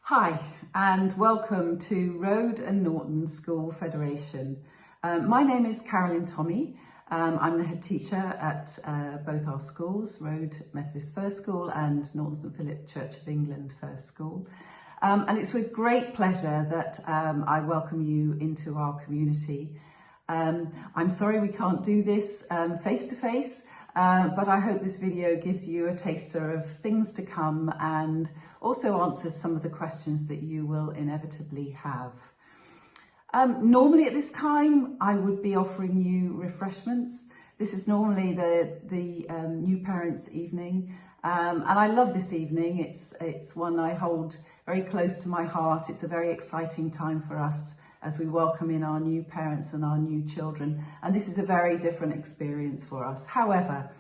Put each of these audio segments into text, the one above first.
Hi and welcome to Road and Norton School Federation. My name is Carolyn Tommy. I'm the head teacher at both our schools, Road Methodist First School and Norton St Philip Church of England First School. And it's with great pleasure that I welcome you into our community. I'm sorry we can't do this face to face, but I hope this video gives you a taster of things to come and also answers some of the questions that you will inevitably have. Normally at this time I would be offering you refreshments. This is normally the new parents evening, and I love this evening. It's one I hold very close to my heart. It's a very exciting time for us as we welcome in our new parents and our new children, and this is a very different experience for us. However,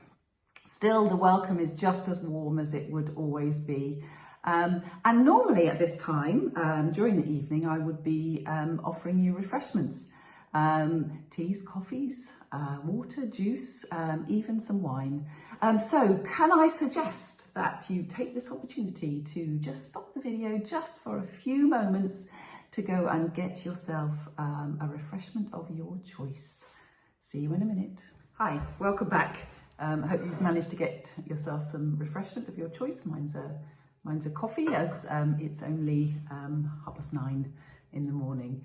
still the welcome is just as warm as it would always be. And normally at this time, during the evening, I would be offering you refreshments, teas, coffees, water, juice, even some wine. So can I suggest that you take this opportunity to just stop the video just for a few moments to go and get yourself a refreshment of your choice. See you in a minute. Hi, welcome back. I hope you've managed to get yourself some refreshment of your choice. Mine's a coffee, as it's only 9:30 in the morning.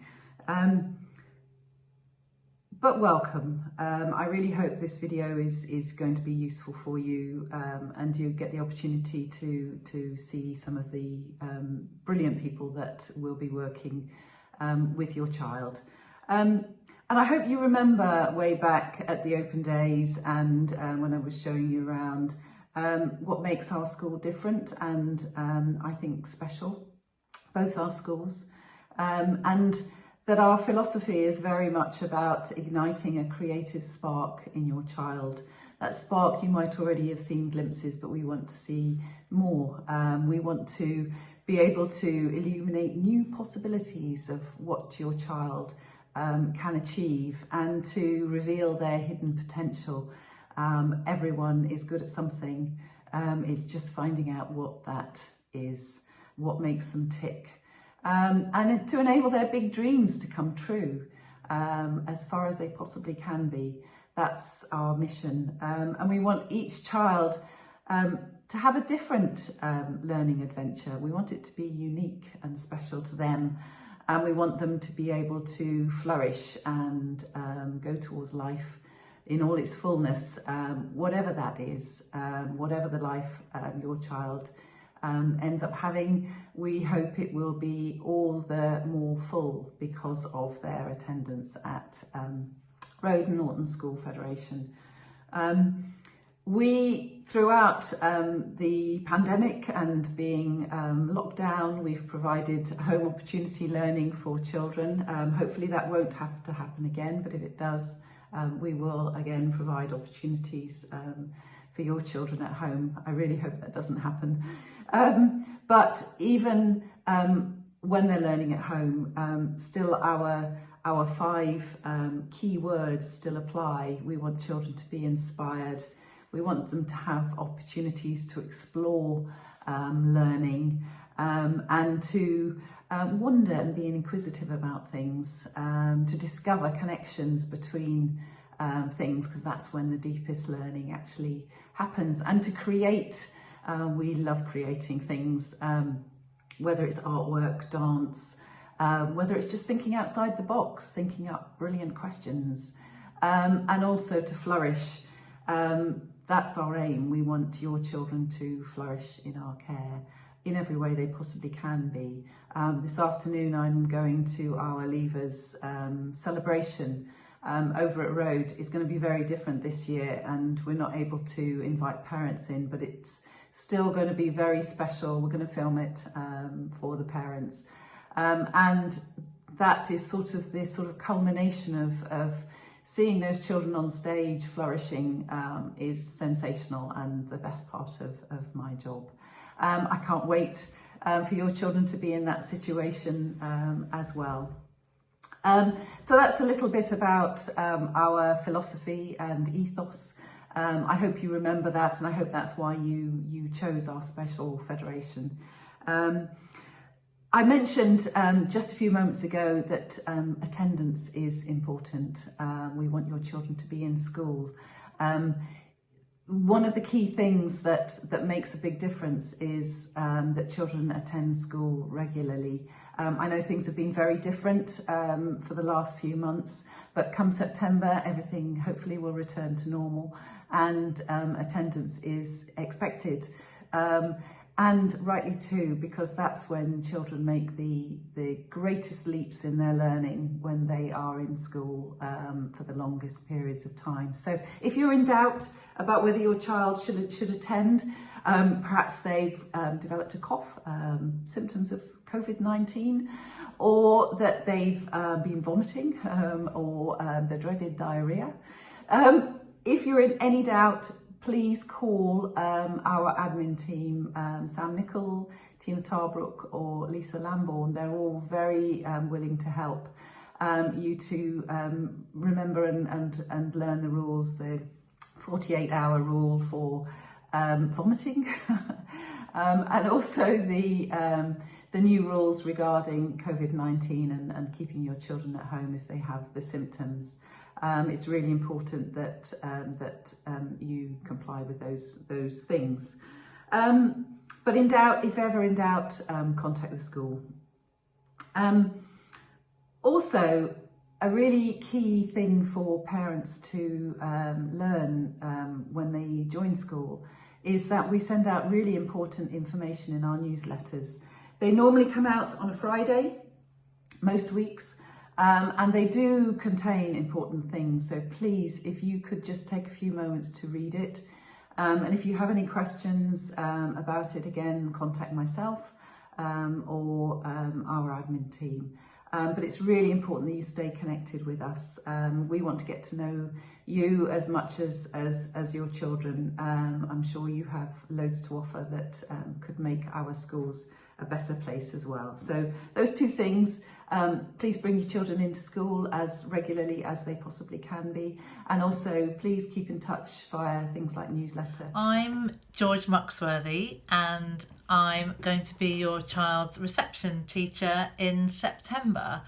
But welcome. I really hope this video is going to be useful for you, and you get the opportunity to see some of the brilliant people that will be working with your child. And I hope you remember way back at the open days and when I was showing you around what makes our school different and I think special, both our schools, and that our philosophy is very much about igniting a creative spark in your child. That spark you might already have seen glimpses, but we want to see more. We want to be able to illuminate new possibilities of what your child can achieve and to reveal their hidden potential. Everyone is good at something. It's just finding out what that is, what makes them tick, and to enable their big dreams to come true as far as they possibly can be. That's our mission, and we want each child to have a different learning adventure. We want it to be unique and special to them, and we want them to be able to flourish and go towards life in all its fullness, whatever that is, whatever the life your child ends up having. We hope it will be all the more full because of their attendance at Road and Norton School Federation. We, throughout the pandemic and being locked down, we've provided home opportunity learning for children. Hopefully that won't have to happen again, but if it does, we will again provide opportunities for your children at home. I really hope that doesn't happen. But even when they're learning at home, still our 5 key words still apply. We want children to be inspired. We want them to have opportunities to explore learning and to wonder and be inquisitive about things, to discover connections between things, because that's when the deepest learning actually happens, and to create. We love creating things, whether it's artwork, dance, whether it's just thinking outside the box, thinking up brilliant questions, and also to flourish. That's our aim. We want your children to flourish in our care in every way they possibly can be. This afternoon I'm going to our Leavers celebration over at Road. It's going to be very different this year, and we're not able to invite parents in, but it's still going to be very special. We're going to film it for the parents, and that is sort of this sort of culmination of seeing those children on stage flourishing is sensational and the best part of my job. I can't wait for your children to be in that situation as well. So that's a little bit about our philosophy and ethos. I hope you remember that, and I hope that's why you chose our special federation. I mentioned just a few moments ago that attendance is important. We want your children to be in school. One of the key things that makes a big difference is that children attend school regularly. I know things have been very different for the last few months, but come September, everything hopefully will return to normal, and attendance is expected. And rightly too, because that's when children make the greatest leaps in their learning, when they are in school for the longest periods of time. So if you're in doubt about whether your child should attend, perhaps they've developed a cough, symptoms of COVID-19, or that they've been vomiting, or the dreaded diarrhea. If you're in any doubt, please call our admin team, Sam Nicol, Tina Tarbrook or Lisa Lambourne. They're all very willing to help you to remember and learn the rules, the 48-hour rule for vomiting, and also the new rules regarding COVID-19 and keeping your children at home if they have the symptoms. It's really important that you comply with those things. But in doubt, if ever in doubt, contact the school. Also, a really key thing for parents to learn when they join school is that we send out really important information in our newsletters. They normally come out on a Friday, most weeks. And they do contain important things, so please, if you could just take a few moments to read it. And if you have any questions about it, again, contact myself or our admin team. But it's really important that you stay connected with us. We want to get to know you as much as your children. I'm sure you have loads to offer that could make our schools a better place as well. So those two things. Please bring your children into school as regularly as they possibly can be, and also please keep in touch via things like newsletter. I'm George Muxworthy and I'm going to be your child's reception teacher in September.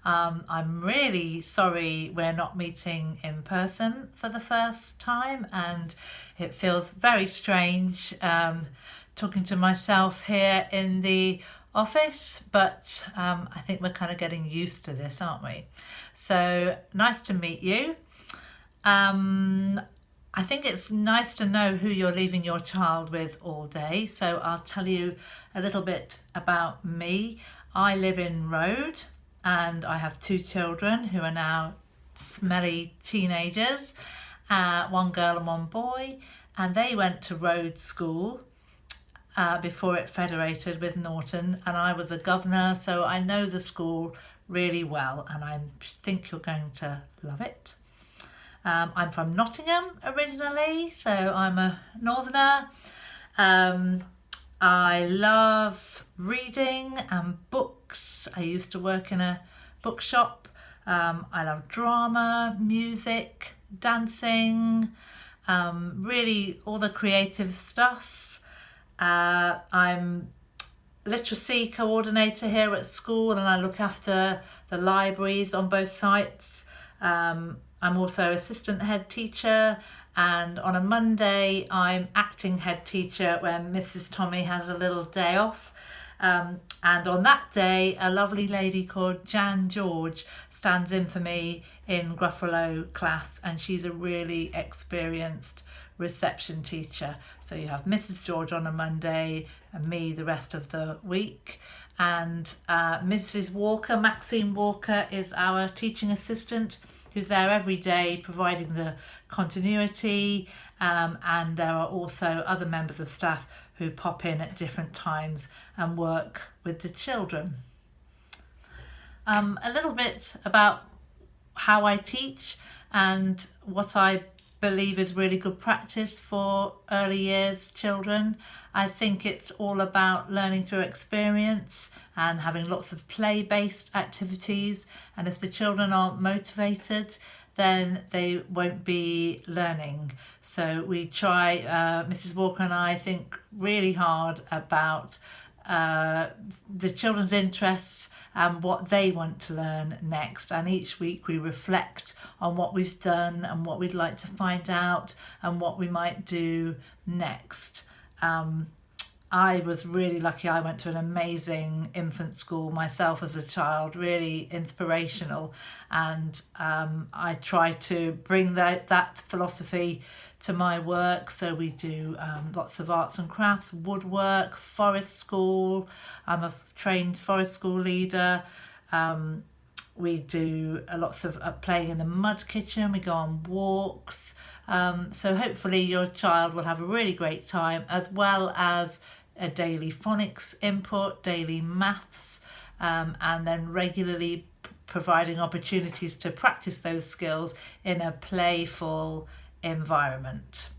I'm really sorry we're not meeting in person for the first time, and it feels very strange talking to myself here in the office, but I think we're kind of getting used to this, aren't we? So nice to meet you. I think it's nice to know who you're leaving your child with all day, so I'll tell you a little bit about me. I live in Rhodes and I have two children who are now smelly teenagers, one girl and one boy, and they went to Rhodes School before it federated with Norton, and I was a governor, so I know the school really well and I think you're going to love it. I'm from Nottingham originally, so I'm a northerner. I love reading and books. I used to work in a bookshop. I love drama, music, dancing, really all the creative stuff. I'm literacy coordinator here at school and I look after the libraries on both sites. I'm also assistant head teacher, and on a Monday I'm acting head teacher when Mrs. Tommy has a little day off. And on that day, a lovely lady called Jan George stands in for me in Gruffalo class, and she's a really experienced reception teacher. So you have Mrs. George on a Monday and me the rest of the week. And Mrs. Walker, Maxine Walker, is our teaching assistant who's there every day providing the continuity, and there are also other members of staff who pop in at different times and work with the children. A little bit about how I teach and what I believe is really good practice for early years children. I think it's all about learning through experience and having lots of play-based activities, and if the children aren't motivated then they won't be learning. So we try, Mrs. Walker and I think really hard about the children's interests and what they want to learn next. And each week we reflect on what we've done and what we'd like to find out and what we might do next. I was really lucky. I went to an amazing infant school myself as a child, really inspirational. And I try to bring that philosophy to my work. So we do lots of arts and crafts, woodwork, forest school. I'm a trained forest school leader. We do lots of playing in the mud kitchen. We go on walks. So hopefully your child will have a really great time, as well as a daily phonics input, daily maths, and then regularly providing opportunities to practice those skills in a playful environment.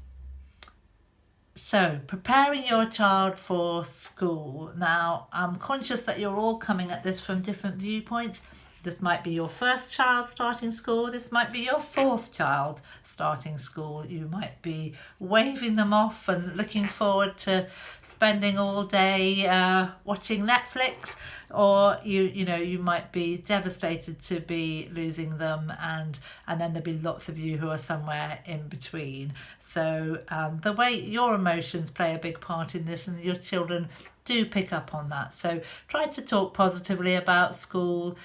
So, preparing your child for school. Now, I'm conscious that you're all coming at this from different viewpoints. This might be your first child starting school. This might be your fourth child starting school. You might be waving them off and looking forward to spending all day watching Netflix, or you might be devastated to be losing them, and then there'll be lots of you who are somewhere in between. So the way your emotions play a big part in this, and your children do pick up on that. So try to talk positively about school.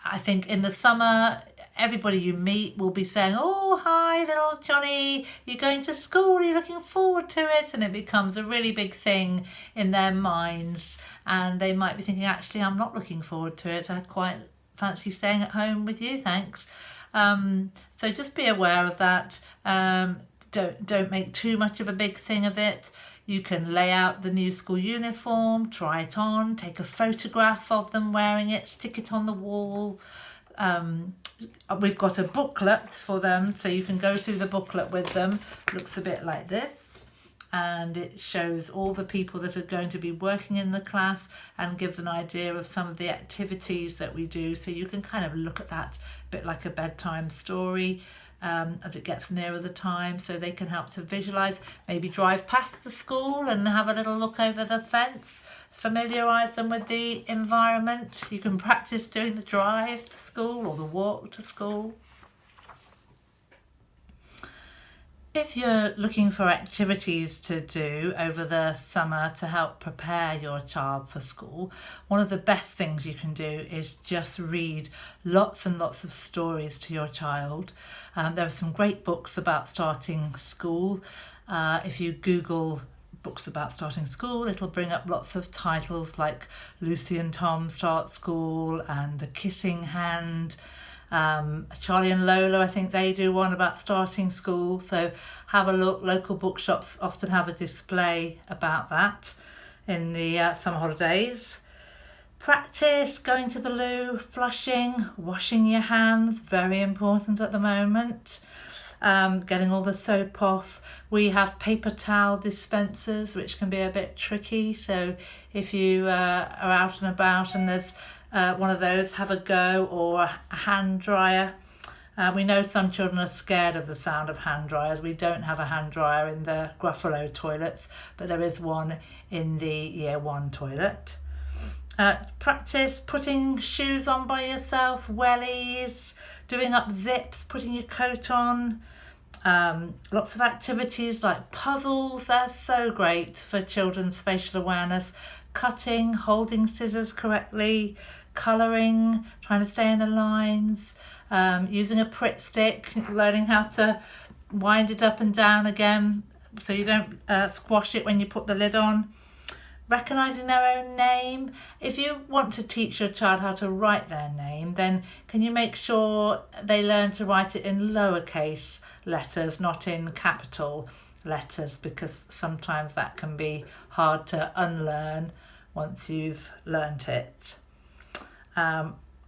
I think in the summer, everybody you meet will be saying, "Oh, hi, little Johnny, you're going to school, you're looking forward to it." And it becomes a really big thing in their minds. And they might be thinking, actually, I'm not looking forward to it. I'd quite fancy staying at home with you, thanks. So just be aware of that. Don't make too much of a big thing of it. You can lay out the new school uniform, try it on, take a photograph of them wearing it, stick it on the wall. We've got a booklet for them, so you can go through the booklet with them. Looks a bit like this, and it shows all the people that are going to be working in the class and gives an idea of some of the activities that we do, so you can kind of look at that a bit like a bedtime story. As it gets nearer the time, so they can help to visualise, maybe drive past the school and have a little look over the fence, familiarise them with the environment. You can practice doing the drive to school or the walk to school. If you're looking for activities to do over the summer to help prepare your child for school, one of the best things you can do is just read lots and lots of stories to your child. There are some great books about starting school. If you Google books about starting school, it'll bring up lots of titles like Lucy and Tom Start School and The Kissing Hand. Charlie and Lola, I think they do one about starting school, so have a look. Local bookshops often have a display about that in the summer holidays. Practice going to the loo, flushing, washing your hands, very important at the moment. Getting all the soap off. We have paper towel dispensers, which can be a bit tricky, so if you are out and about and there's one of those, have a go, or a hand dryer. We know some children are scared of the sound of hand dryers. We don't have a hand dryer in the Gruffalo toilets, but there is one in the Year 1 toilet. Practice putting shoes on by yourself, wellies, doing up zips, putting your coat on. Lots of activities like puzzles, they're so great for children's spatial awareness. Cutting, holding scissors correctly, colouring, trying to stay in the lines, using a Pritt stick, learning how to wind it up and down again so you don't squash it when you put the lid on. Recognising their own name. If you want to teach your child how to write their name, then can you make sure they learn to write it in lowercase letters, not in capital letters, because sometimes that can be hard to unlearn once you've learnt it.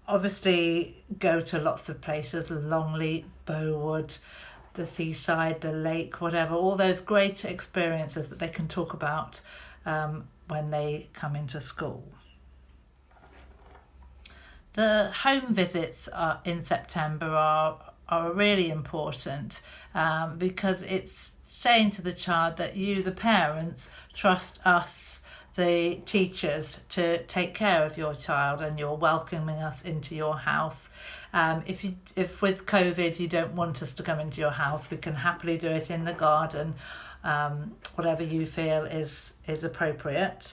Obviously go to lots of places, Longleat, Bowood, the seaside, the lake, whatever, all those great experiences that they can talk about when they come into school. The home visits in September are really important because it's saying to the child that you, the parents, trust us, the teachers to take care of your child, and you're welcoming us into your house. If with COVID you don't want us to come into your house, we can happily do it in the garden, whatever you feel is appropriate.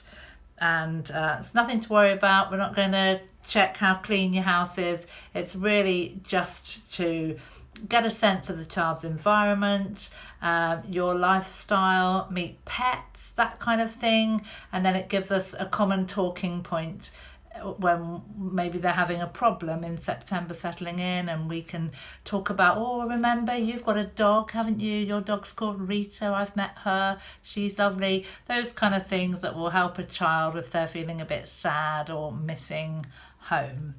And it's nothing to worry about. We're not going to check how clean your house is. It's really just to get a sense of the child's environment, your lifestyle, meet pets, that kind of thing. And then it gives us a common talking point when maybe they're having a problem in September settling in, and we can talk about, oh, remember, you've got a dog, haven't you? Your dog's called Rita. I've met her. She's lovely. Those kind of things that will help a child if they're feeling a bit sad or missing home.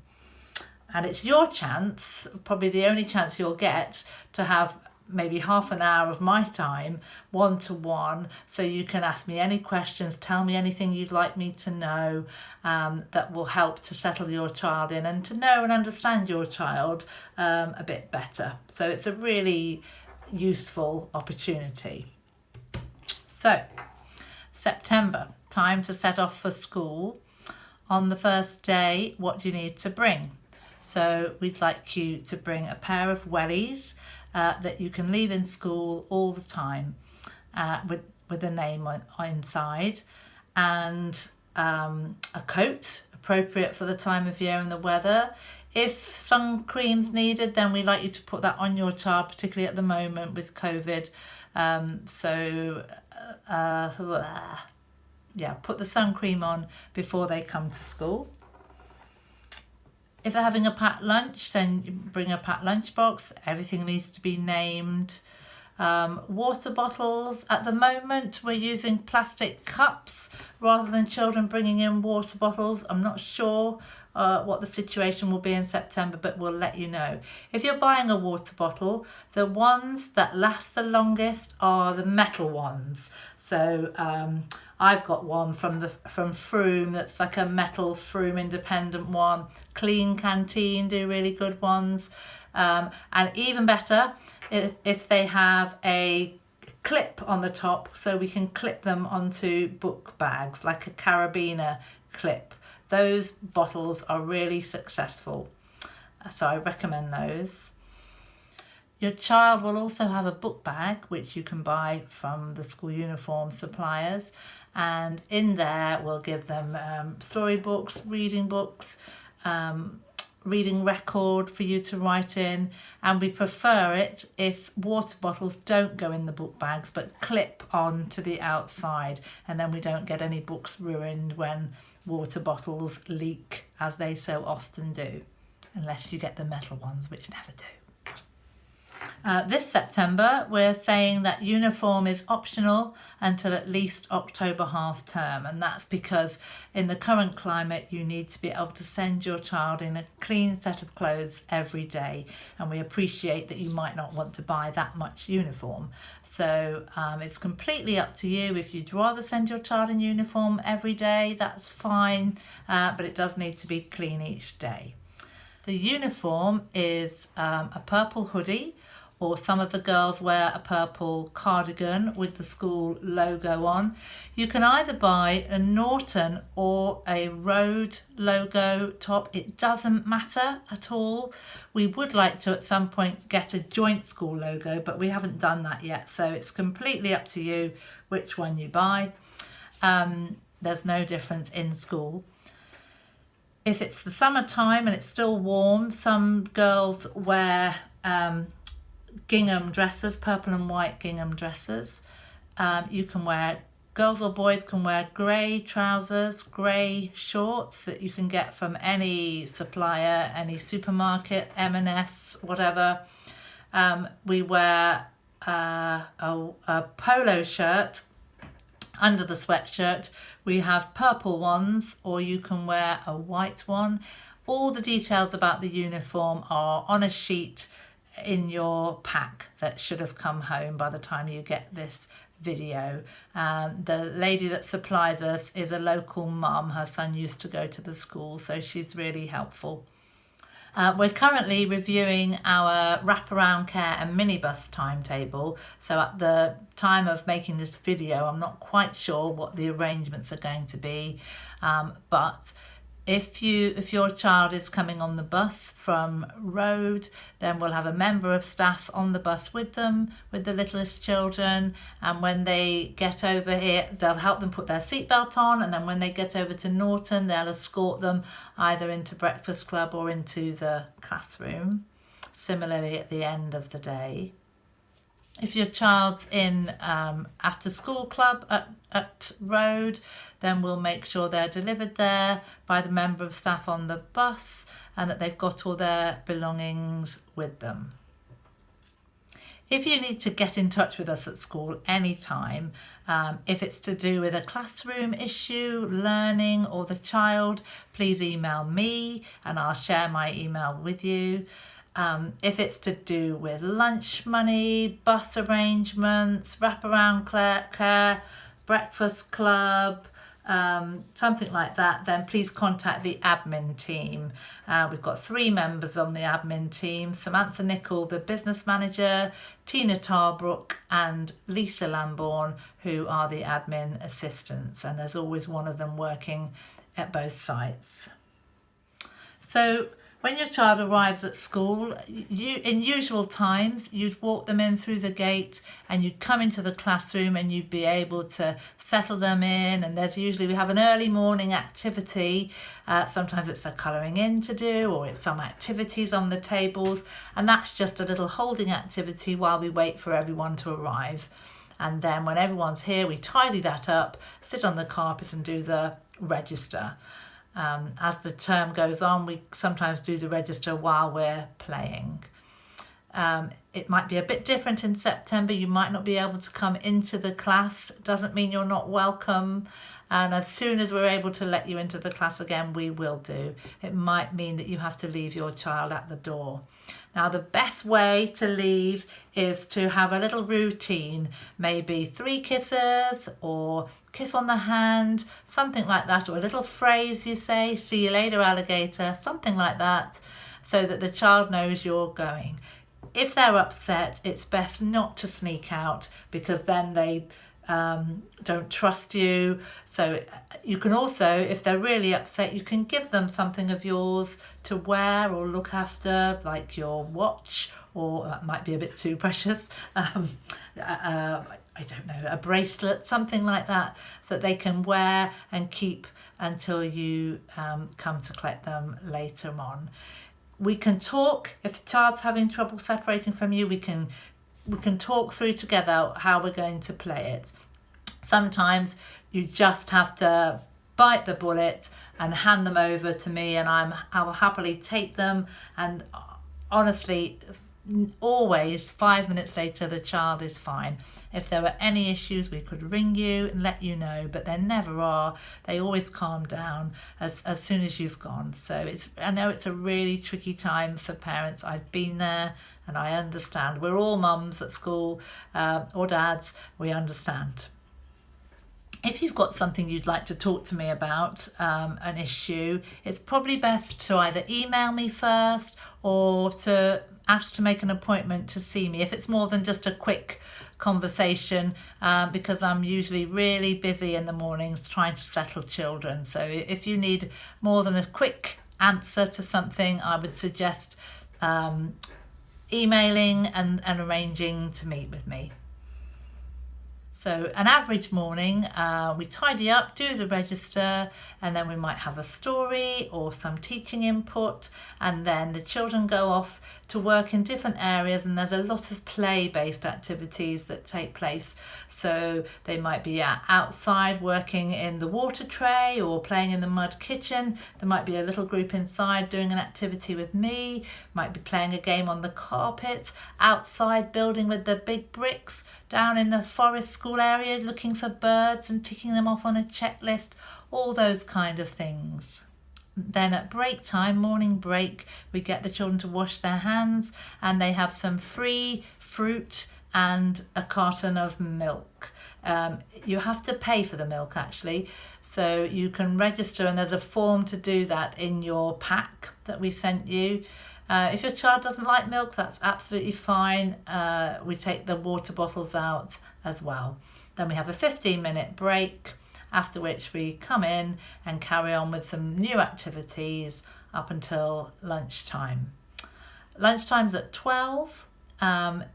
And it's your chance, probably the only chance you'll get, to have maybe half an hour of my time, one-to-one, so you can ask me any questions, tell me anything you'd like me to know, that will help to settle your child in and to know and understand your child a bit better. So it's a really useful opportunity. So, September, time to set off for school. On the first day, what do you need to bring? So we'd like you to bring a pair of wellies that you can leave in school all the time with a name inside, and a coat appropriate for the time of year and the weather. If sun cream's needed, then we'd like you to put that on your child, particularly at the moment with COVID. Put the sun cream on before they come to school. If they're having a packed lunch, then you bring a packed lunch box. Everything needs to be named. Water bottles. At the moment, we're using plastic cups rather than children bringing in water bottles. I'm not sure what the situation will be in September, but we'll let you know. If you're buying a water bottle, the ones that last the longest are the metal ones. So I've got one from Froome that's like a metal Froome independent one. Clean Canteen do really good ones. And even better if they have a clip on the top, so we can clip them onto book bags, like a carabiner clip. Those bottles are really successful, so I recommend those. Your child will also have a book bag, which you can buy from the school uniform suppliers, and in there we'll give them storybooks, reading books, reading record for you to write in, and we prefer it if water bottles don't go in the book bags but clip on to the outside, and then we don't get any books ruined when water bottles leak, as they so often do, unless you get the metal ones, which never do. This September, we're saying that uniform is optional until at least October half term, and that's because in the current climate you need to be able to send your child in a clean set of clothes every day, and we appreciate that you might not want to buy that much uniform. So it's completely up to you. If you'd rather send your child in uniform every day, that's fine, but it does need to be clean each day. The uniform is a purple hoodie, or some of the girls wear a purple cardigan with the school logo on. You can either buy a Norton or a Road logo top. It doesn't matter at all. We would like to at some point get a joint school logo, but we haven't done that yet, so it's completely up to you which one you buy. There's no difference in school. If it's the summertime and it's still warm, some girls wear gingham dresses, purple and white gingham dresses. Girls or boys can wear grey trousers, grey shorts that you can get from any supplier, any supermarket, M&S, whatever. We wear a polo shirt under the sweatshirt. We have purple ones, or you can wear a white one. All the details about the uniform are on a sheet in your pack that should have come home by the time you get this video. The lady that supplies us is a local mum. Her son used to go to the school, so she's really helpful. We're currently reviewing our wraparound care and minibus timetable. So at the time of making this video, I'm not quite sure what the arrangements are going to be. But if your child is coming on the bus from road, then we'll have a member of staff on the bus with them, with the littlest children. And when they get over here, they'll help them put their seatbelt on. And then when they get over to Norton, they'll escort them either into breakfast club or into the classroom. Similarly, at the end of the day. If your child's in after school club at road, then we'll make sure they're delivered there by the member of staff on the bus and that they've got all their belongings with them. If you need to get in touch with us at school anytime, if it's to do with a classroom issue, learning or the child, please email me and I'll share my email with you. If it's to do with lunch money, bus arrangements, wraparound care, breakfast club, something like that, then please contact the admin team. We've got 3 members on the admin team: Samantha Nicol, the business manager, Tina Tarbrook and Lisa Lambourne, who are the admin assistants, and there's always one of them working at both sites. So when your child arrives at school, in usual times, you'd walk them in through the gate and you'd come into the classroom and you'd be able to settle them in. And we have an early morning activity. Sometimes it's a colouring in to do, or it's some activities on the tables. And that's just a little holding activity while we wait for everyone to arrive. And then when everyone's here, we tidy that up, sit on the carpet and do the register. As the term goes on, we sometimes do the register while we're playing. It might be a bit different in September. You might not be able to come into the class. It doesn't mean you're not welcome. And as soon as we're able to let you into the class again, we will do. It might mean that you have to leave your child at the door. Now, the best way to leave is to have a little routine, maybe 3 kisses or kiss on the hand, something like that, or a little phrase you say, "See you later, alligator," something like that, so that the child knows you're going. If they're upset, it's best not to sneak out, because then they don't trust you. So you can also, if they're really upset, you can give them something of yours to wear or look after, like your watch, or that might be a bit too precious, I don't know, a bracelet, something like that, that they can wear and keep until you come to collect them later on. We can talk, if the child's having trouble separating from you, we can talk through together how we're going to play it. Sometimes you just have to bite the bullet and hand them over to me, and I will happily take them, and honestly, always 5 minutes later the child is fine. If there were any issues, we could ring you and let you know, but there never are. They always calm down as soon as you've gone. So I know it's a really tricky time for parents. I've been there and I understand. We're all mums at school or dads. We understand. If you've got something you'd like to talk to me about, an issue, it's probably best to either email me first or to ask to make an appointment to see me if it's more than just a quick conversation, because I'm usually really busy in the mornings trying to settle children. So if you need more than a quick answer to something, I would suggest emailing and arranging to meet with me. So an average morning, we tidy up, do the register, and then we might have a story or some teaching input, and then the children go off to work in different areas, and there's a lot of play-based activities that take place. So they might be outside working in the water tray or playing in the mud kitchen. There might be a little group inside doing an activity with me, might be playing a game on the carpet, outside building with the big bricks, down in the forest school area looking for birds and ticking them off on a checklist, all those kind of things. Then at break time, morning break, we get the children to wash their hands, and they have some free fruit and a carton of milk. You have to pay for the milk actually, so you can register, and there's a form to do that in your pack that we sent you. If your child doesn't like milk, that's absolutely fine. We take the water bottles out as well. Then we have a 15-minute break, after which we come in and carry on with some new activities up until lunchtime. Lunchtime's at 12.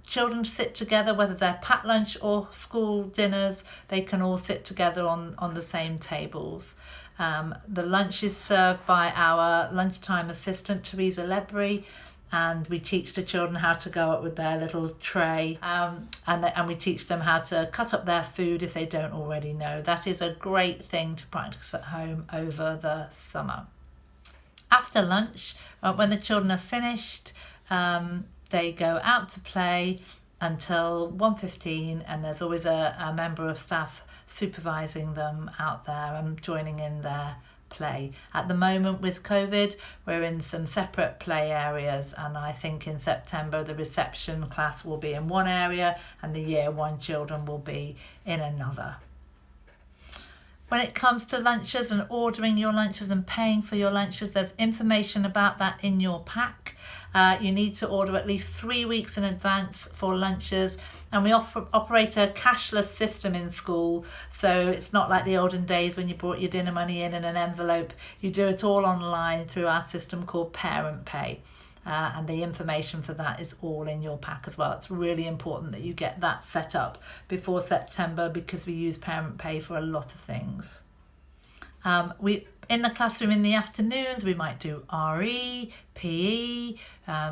Children sit together, whether they're packed lunch or school dinners, they can all sit together on the same tables. The lunch is served by our lunchtime assistant, Teresa Lebry, and we teach the children how to go up with their little tray, and we teach them how to cut up their food if they don't already know. That is a great thing to practice at home over the summer. After lunch, when the children are finished, they go out to play until 1:15, and there's always a member of staff supervising them out there and joining in their play. At the moment with COVID, we're in some separate play areas, and I think in September the reception class will be in one area and the year 1 children will be in another. When it comes to lunches and ordering your lunches and paying for your lunches, there's information about that in your pack. You need to order at least 3 weeks in advance for lunches, and we operate a cashless system in school, so it's not like the olden days when you brought your dinner money in an envelope. You do it all online through our system called Parent Pay, and the information for that is all in your pack as well. It's really important that you get that set up before September, because we use Parent Pay for a lot of things. In the classroom in the afternoons, we might do RE, PE,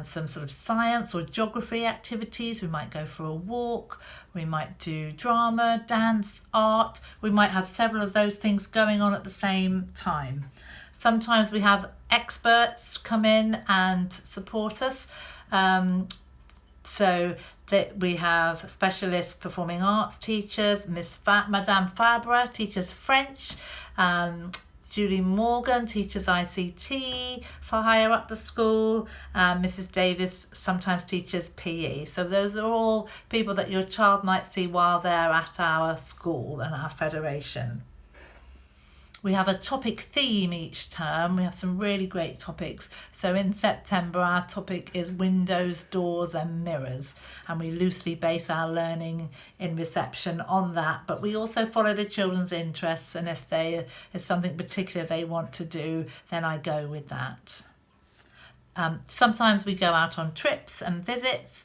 some sort of science or geography activities. We might go for a walk. We might do drama, dance, art. We might have several of those things going on at the same time. Sometimes we have experts come in and support us. So that we have specialist performing arts teachers. Madame Fabre teaches French. Julie Morgan teaches ICT for higher up the school. Mrs. Davis sometimes teaches PE. So those are all people that your child might see while they're at our school and our federation. We have a topic theme each term. We have some really great topics. So in September, our topic is windows, doors and mirrors. And we loosely base our learning in reception on that. But we also follow the children's interests. And if there is something particular they want to do, then I go with that. Sometimes we go out on trips and visits.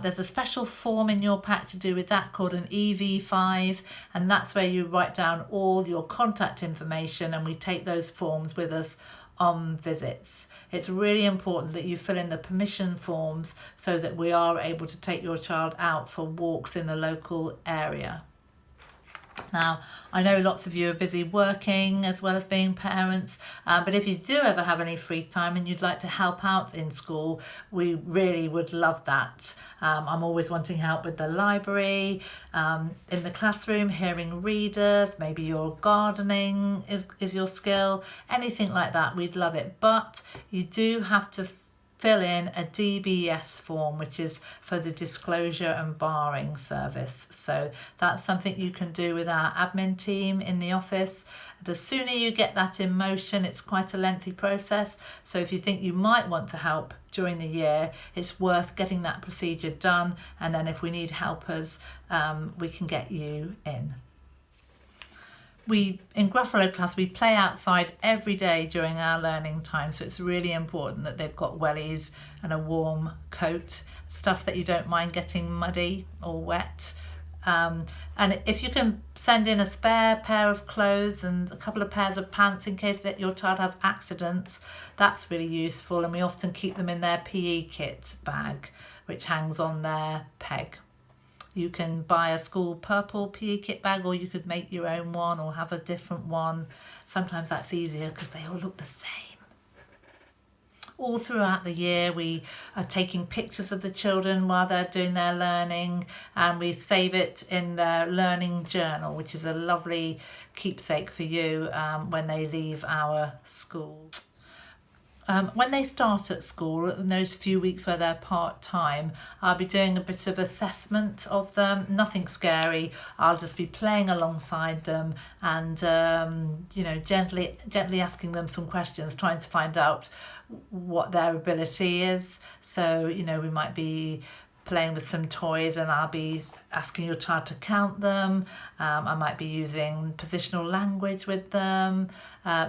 There's a special form in your pack to do with that called an EV5, and that's where you write down all your contact information, and we take those forms with us on visits. It's really important that you fill in the permission forms so that we are able to take your child out for walks in the local area. Now, I know lots of you are busy working as well as being parents, but if you do ever have any free time and you'd like to help out in school, we really would love that. I'm always wanting help with the library, in the classroom, hearing readers, maybe your gardening is your skill, anything like that, we'd love it. But you do have to fill in a DBS form, which is for the disclosure and barring service. So that's something you can do with our admin team in the office. The sooner you get that in motion, it's quite a lengthy process. So if you think you might want to help during the year, it's worth getting that procedure done. And then if we need helpers, we can get you in. In Gruffalo class, we play outside every day during our learning time, so it's really important that they've got wellies and a warm coat, stuff that you don't mind getting muddy or wet. And if you can send in a spare pair of clothes and a couple of pairs of pants in case that your child has accidents, that's really useful, and we often keep them in their PE kit bag, which hangs on their peg. You can buy a school purple PE kit bag, or you could make your own one or have a different one. Sometimes that's easier because they all look the same. All throughout the year, we are taking pictures of the children while they're doing their learning, and we save it in their learning journal, which is a lovely keepsake for you when they leave our school. When they start at school, in those few weeks where they're part-time, I'll be doing a bit of assessment of them, nothing scary. I'll just be playing alongside them and, you know, gently asking them some questions, trying to find out what their ability is. So, you know, we might be playing with some toys and I'll be asking your child to count them. I might be using positional language with them,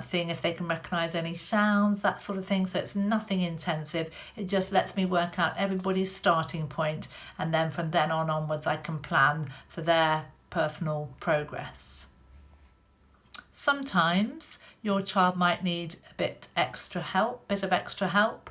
seeing if they can recognise any sounds, that sort of thing. So it's nothing intensive. It just lets me work out everybody's starting point, and then from then on onwards I can plan for their personal progress. Sometimes your child might need a bit of extra help.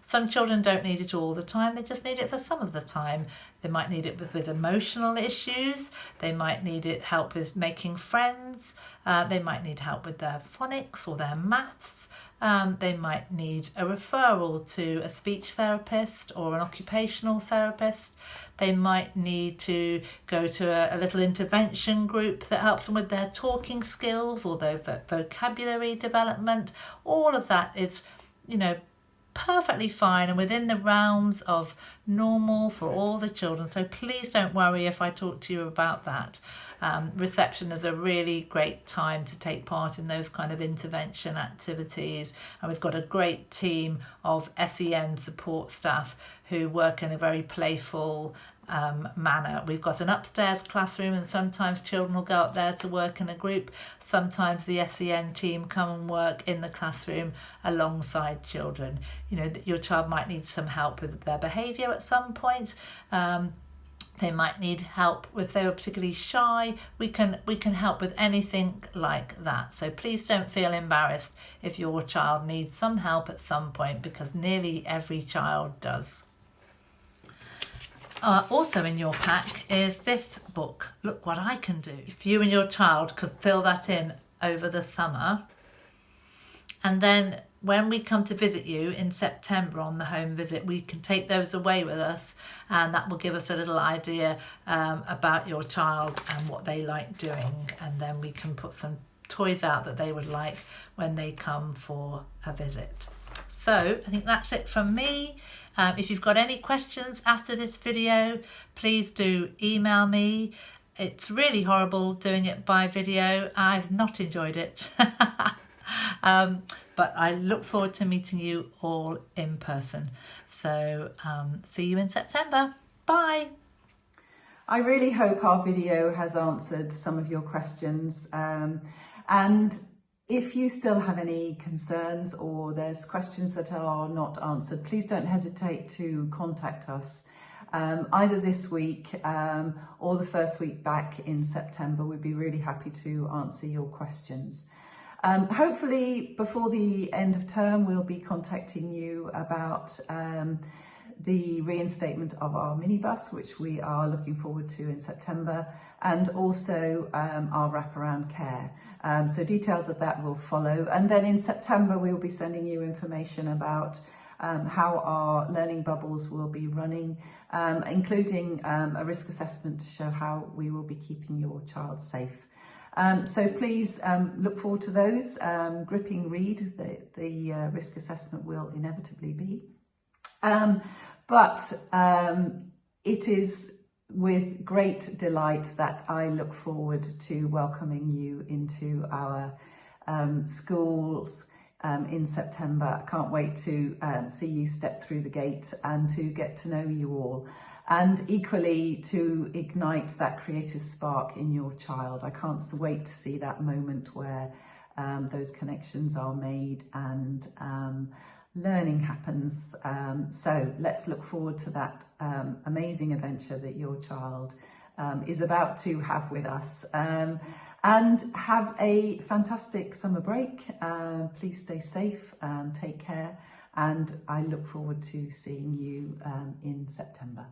Some children don't need it all the time, they just need it for some of the time. They might need it with emotional issues, they might need help with making friends, they might need help with their phonics or their maths, they might need a referral to a speech therapist or an occupational therapist, they might need to go to a little intervention group that helps them with their talking skills or their vocabulary development. All of that is, you know, perfectly fine and within the realms of normal for all the children. So please don't worry if I talk to you about that. Reception is a really great time to take part in those kind of intervention activities, and we've got a great team of SEN support staff who work in a very playful manner. We've got an upstairs classroom and sometimes children will go up there to work in a group. Sometimes the SEN team come and work in the classroom alongside children. You know, your child might need some help with their behaviour at some point. They might need help if they were particularly shy. We can help with anything like that. So please don't feel embarrassed if your child needs some help at some point, because nearly every child does. Also in your pack is this book, Look What I Can Do. If you and your child could fill that in over the summer, and then when we come to visit you in September on the home visit, we can take those away with us, and that will give us a little idea about your child and what they like doing, and then we can put some toys out that they would like when they come for a visit. So I think that's it from me. If you've got any questions after this video, please do email me. It's really horrible doing it by video. I've not enjoyed it. But I look forward to meeting you all in person. So see you in September. Bye. I really hope our video has answered some of your questions. And if you still have any concerns or there's questions that are not answered, please don't hesitate to contact us. Either this week or the first week back in September. We'd be really happy to answer your questions. Hopefully before the end of term we'll be contacting you about the reinstatement of our minibus, which we are looking forward to in September, and also our wraparound care. So details of that will follow, and then in September we'll be sending you information about how our learning bubbles will be running, including a risk assessment to show how we will be keeping your child safe. So please look forward to those. Gripping read, the risk assessment will inevitably be. But it is with great delight that I look forward to welcoming you into our schools in September. I can't wait to see you step through the gate and to get to know you all, and equally to ignite that creative spark in your child. I can't wait to see that moment where those connections are made and learning happens. So let's look forward to that amazing adventure that your child is about to have with us. And have a fantastic summer break. Please stay safe, take care, and I look forward to seeing you in September.